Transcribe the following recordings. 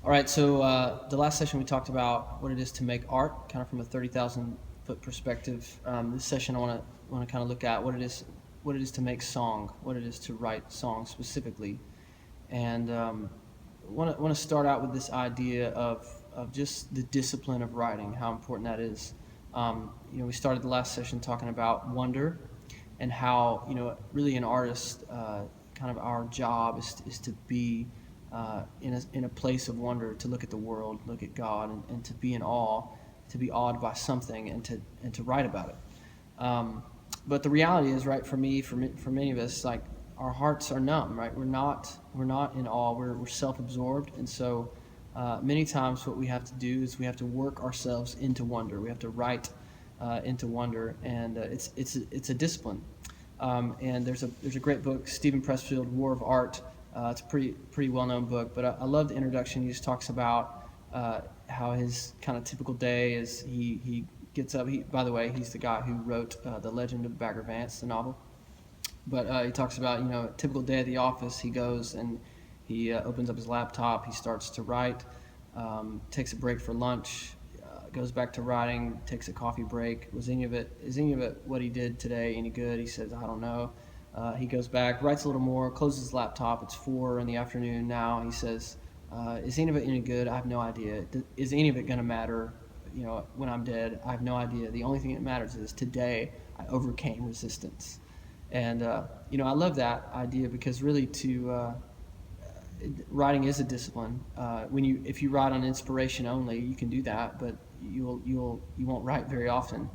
All right, so the last session we talked about what it is to make art, kind of from a 30,000 foot perspective. This session I want to kind of look at what it is to make song, what it is to write songs specifically, and want to start out with this idea of just the discipline of writing, how important that is. We started the last session talking about wonder, and how really an artist, kind of our job is to be in a place of wonder, to look at the world, look at God, and to be in awe, to be awed by something, and to write about it. But the reality is, right, for many of us, like, our hearts are numb, right? We're not in awe. We're self-absorbed, and so many times what we have to do is we have to work ourselves into wonder. We have to write into wonder, and it's a discipline. And there's a great book, Stephen Pressfield, War of Art. It's a pretty well known book, but I love the introduction. He just talks about how his kind of typical day is. He gets up. By the way, he's the guy who wrote The Legend of Bagger Vance, the novel. But he talks about, a typical day at the office. He goes and he opens up his laptop. He starts to write. Takes a break for lunch. Goes back to writing. Takes a coffee break. Is any of it what he did today any good? He says, I don't know. He goes back, writes a little more, closes his laptop. It's 4 in the afternoon now. He says, is any of it any good? I have no idea. Is any of it going to matter? When I'm dead, I have no idea. The only thing that matters is today I overcame resistance. And I love that idea, because really writing is a discipline. If you write on inspiration only, you can do that, but you won't write very often.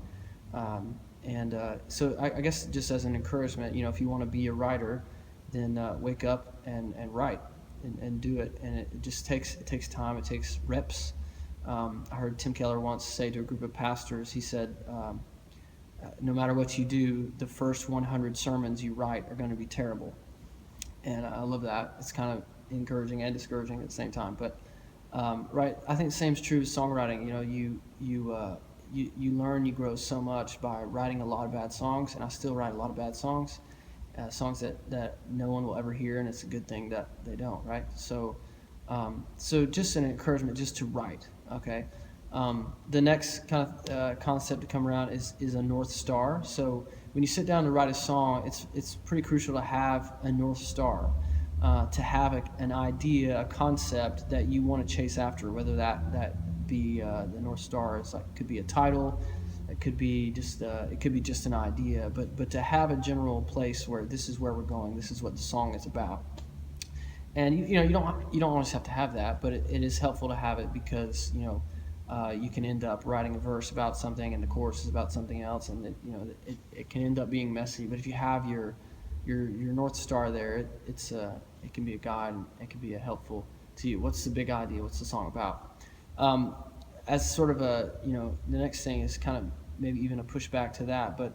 So I guess, just as an encouragement, if you want to be a writer, then wake up and write and do it. And it just takes time. It takes reps. I heard Tim Keller once say to a group of pastors, he said, no matter what you do, the first 100 sermons you write are going to be terrible. And I love that. It's kind of encouraging and discouraging at the same time. But right, I think the same is true with songwriting. You learn, you grow so much by writing a lot of bad songs, and I still write a lot of bad songs, songs that no one will ever hear, and it's a good thing that they don't, right? So just an encouragement just to write, okay? The next kind of concept to come around is a North Star. So when you sit down to write a song, it's pretty crucial to have a North Star, to have an idea, a concept that you want to chase after, whether that be the North Star is could be a title, it could be just an idea, but to have a general place where this is where we're going, this is what the song is about. And you don't always have to have that, but it is helpful to have it, because you can end up writing a verse about something and the chorus is about something else, and it can end up being messy. But if you have your North Star there, it can be a guide, and it can be helpful to you. What's the big idea? What's the song about? As sort of the next thing is kind of maybe even a pushback to that, but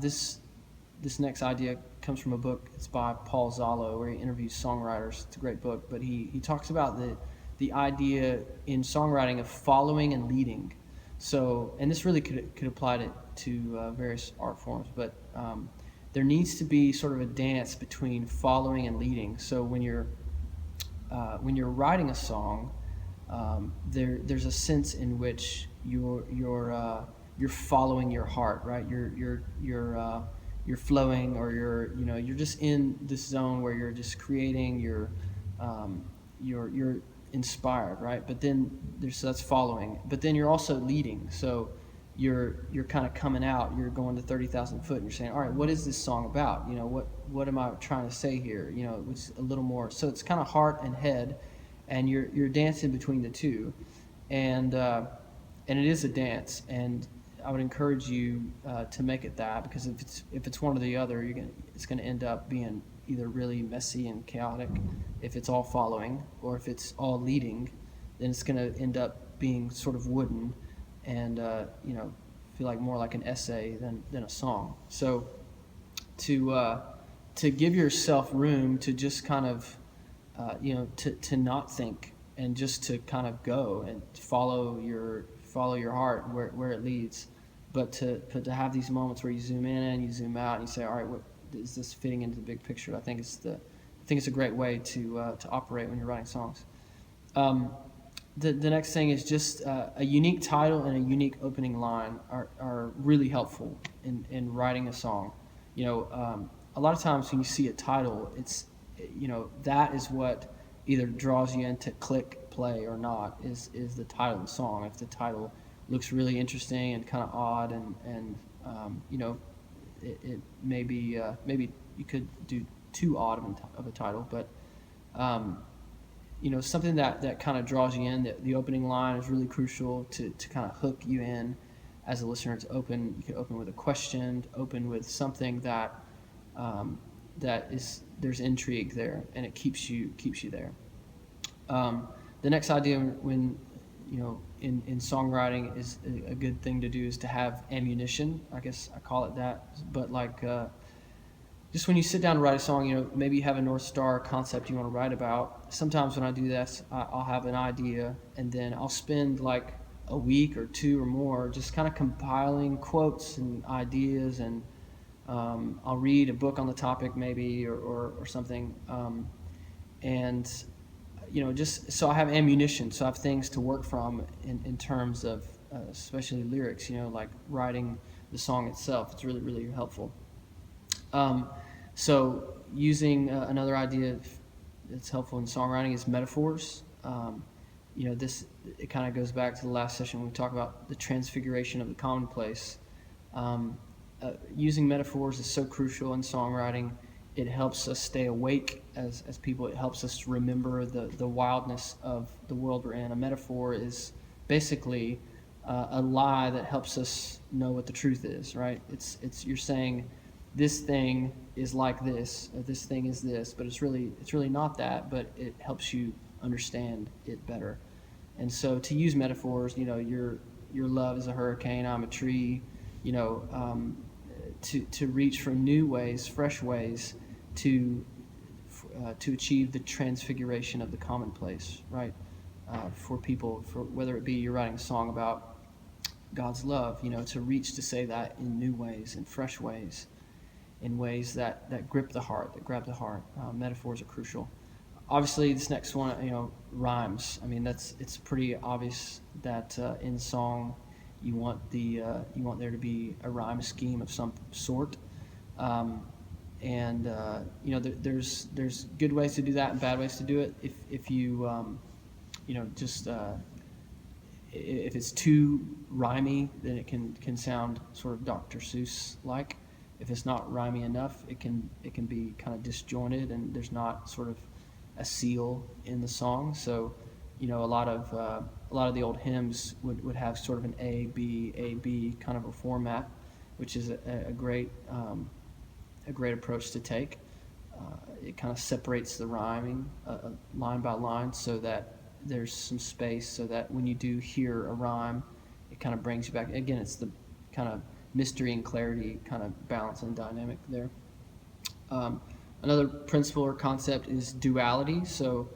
this next idea comes from a book. It's by Paul Zollo, where he interviews songwriters. It's a great book, but he talks about the idea in songwriting of following and leading. So, and this really could apply to various art forms, but there needs to be sort of a dance between following and leading. So when you're writing a song, there's a sense in which you're following your heart, right? You're flowing, or you're just in this zone where you're just creating. You're inspired, right? But then that's following. But then you're also leading. So you're kind of coming out. You're going to 30,000 foot, and you're saying, all right, what is this song about? What am I trying to say here? Which is a little more. So it's kind of heart and head, and you're dancing between the two, and it is a dance. And I would encourage you to make it that, because if it's one or the other, it's gonna end up being either really messy and chaotic if it's all following, or if it's all leading, then it's gonna end up being sort of wooden and feel like more like an essay than a song. So to give yourself room to just kind of to not think, and just to kind of go and follow your heart where it leads, but to have these moments where you zoom in and you zoom out and you say, all right, what is this fitting into the big picture? I think it's a great way to operate when you're writing songs. The next thing is just a unique title and a unique opening line are really helpful in writing a song. A lot of times when you see a title, that is what either draws you in to click play or not, is the title of the song. If the title looks really interesting and kind of odd, and it maybe you could do too odd of a title, but something that kind of draws you in. The opening line is really crucial to kind of hook you in as a listener. To open, you can open with a question, open with something that is, there's intrigue there, and it keeps you there. The next idea, when in songwriting, is a good thing to do is to have ammunition. I guess I call it that, but just when you sit down to write a song, maybe you have a North Star concept you want to write about. Sometimes when I do this, I'll have an idea, and then I'll spend like a week or two or more just kind of compiling quotes and ideas, and I'll read a book on the topic maybe, or something, and just so I have ammunition, so I have things to work from in terms of especially lyrics, like writing the song itself. It's really, really helpful. So using another idea that's helpful in songwriting is metaphors. It kind of goes back to the last session when we talked about the transfiguration of the commonplace. Using metaphors is so crucial in songwriting. It helps us stay awake as people. It helps us remember the wildness of the world we're in. A metaphor is basically a lie that helps us know what the truth is, right? It's you're saying this thing is like this, or this thing is this, but it's really not that, but it helps you understand it better. And so to use metaphors, your love is a hurricane, I'm a tree, to reach for new ways, fresh ways to achieve the transfiguration of the commonplace, right? For people, for whether it be you're writing a song about God's love, to reach to say that in new ways, in fresh ways, in ways that grip the heart, that grab the heart. Metaphors are crucial. Obviously, this next one, rhymes. I mean, it's pretty obvious that in song, you want there to be a rhyme scheme of some sort, there's good ways to do that and bad ways to do it. If you if it's too rhymey, then it can sound sort of Dr. Seuss like. If it's not rhymey enough, it can be kind of disjointed, and there's not sort of a seal in the song. So, a lot of the old hymns would have sort of an A B kind of a format, which is a great approach to take. It kind of separates the rhyming line by line, so that there's some space, so that when you do hear a rhyme, it kind of brings you back. Again, it's the kind of mystery and clarity kind of balance and dynamic there. Another principle or concept is duality. So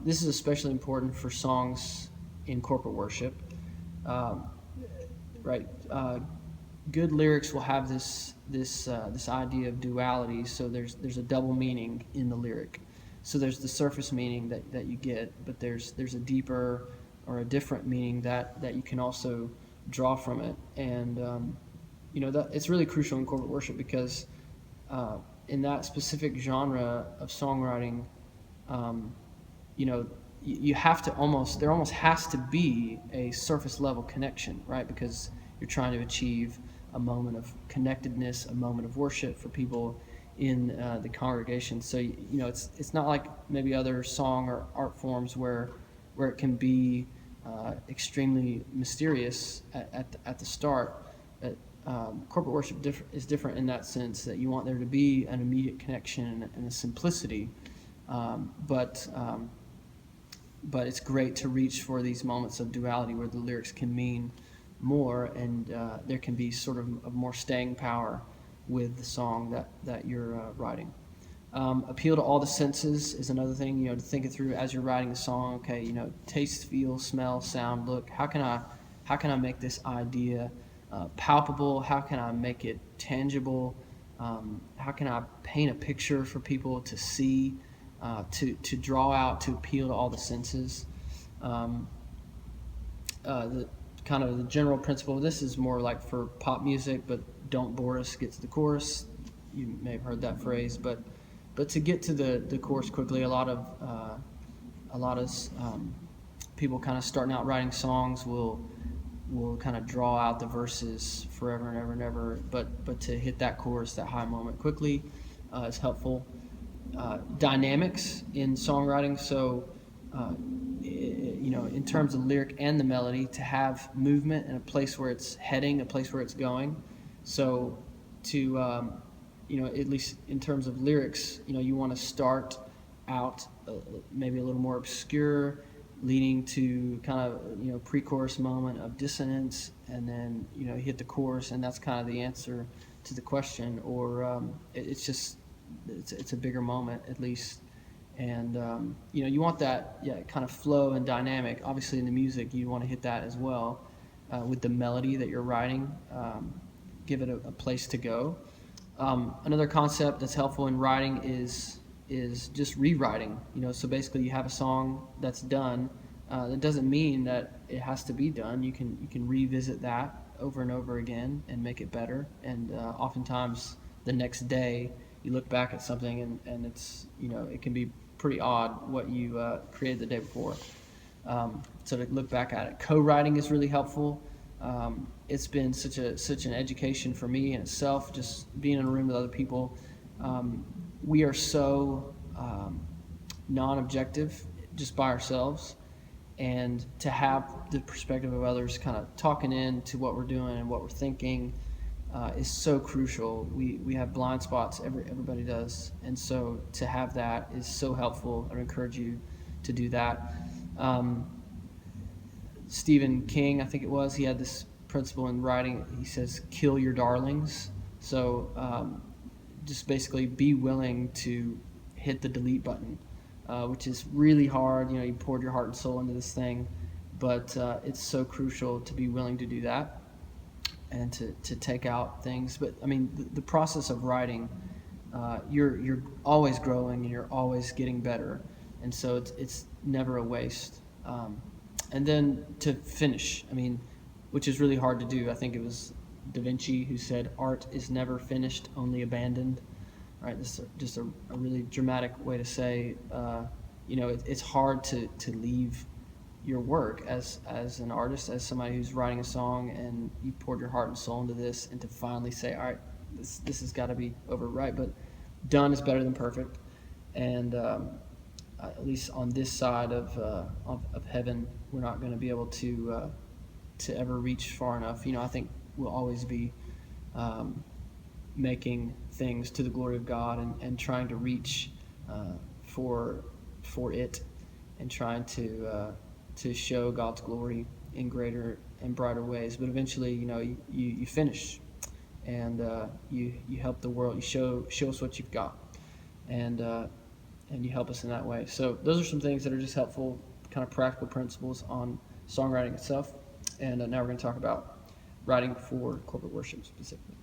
this is especially important for songs in corporate worship. Right? Good lyrics will have this idea of duality. So there's a double meaning in the lyric. So there's the surface meaning that you get, but there's a deeper or a different meaning that you can also draw from it. And that it's really crucial in corporate worship, because in that specific genre of songwriting, you have to there almost has to be a surface level connection, right? Because you're trying to achieve a moment of connectedness, a moment of worship for people in the congregation. So it's not like maybe other song or art forms where it can be extremely mysterious at the start. Corporate worship is different in that sense, that you want there to be an immediate connection and a simplicity, but it's great to reach for these moments of duality where the lyrics can mean more, and there can be sort of a more staying power with the song that you're writing. Appeal to all the senses is another thing, to think it through as you're writing a song. Okay, taste, feel, smell, sound, look. How can I make this idea palpable? How can I make it tangible? How can I paint a picture for people to see, to draw out, to appeal to all the senses? Um, the kind of the general principle. This is more like for pop music, but don't bore us. Get to the chorus. You may have heard that phrase, but to get to the chorus quickly, a lot of people kind of starting out writing songs will kind of draw out the verses forever and ever and ever. But to hit that chorus, that high moment quickly, is helpful. Dynamics in songwriting. So, in terms of lyric and the melody, to have movement and a place where it's heading, a place where it's going. So, at least in terms of lyrics, you want to start out maybe a little more obscure, leading to kind of pre-chorus moment of dissonance, and then hit the chorus, and that's kind of the answer to the question. Or it's just it's a bigger moment at least, and you want that kind of flow and dynamic. Obviously in the music you want to hit that as well, with the melody that you're writing. Give it a place to go. Another concept that's helpful in writing is just rewriting. So basically you have a song that's done. That doesn't mean that it has to be done. You can revisit that over and over again and make it better. And oftentimes the next day you look back at something and it's it can be pretty odd what you created the day before. So to look back at it, co-writing is really helpful. It's been such an education for me in itself, just being in a room with other people. We are so non-objective just by ourselves, and to have the perspective of others kind of talking into what we're doing and what we're thinking is so crucial. We have blind spots, everybody does, and so to have that is so helpful. I would encourage you to do that. Stephen King, I think it was, he had this principle in writing. He says, kill your darlings. So just basically be willing to hit the delete button, which is really hard. You poured your heart and soul into this thing, but it's so crucial to be willing to do that and to take out things. But I mean, the process of writing, you're always growing and you're always getting better, and so it's never a waste. And then to finish, which is really hard to do. I think it was Da Vinci who said, "Art is never finished, only abandoned." Right? This is just a really dramatic way to say, it's hard to leave your work as an artist, as somebody who's writing a song, and you poured your heart and soul into this, and to finally say, all right, this has got to be over, right? But done is better than perfect, and at least on this side of heaven, we're not going to be able to ever reach far enough. I think we'll always be making things to the glory of God, and trying to reach for it, and trying to show God's glory in greater and brighter ways. But eventually, you finish, and you help the world. You show us what you've got, and you help us in that way. So those are some things that are just helpful, kind of practical principles on songwriting itself. And now we're going to talk about writing for corporate worship specifically.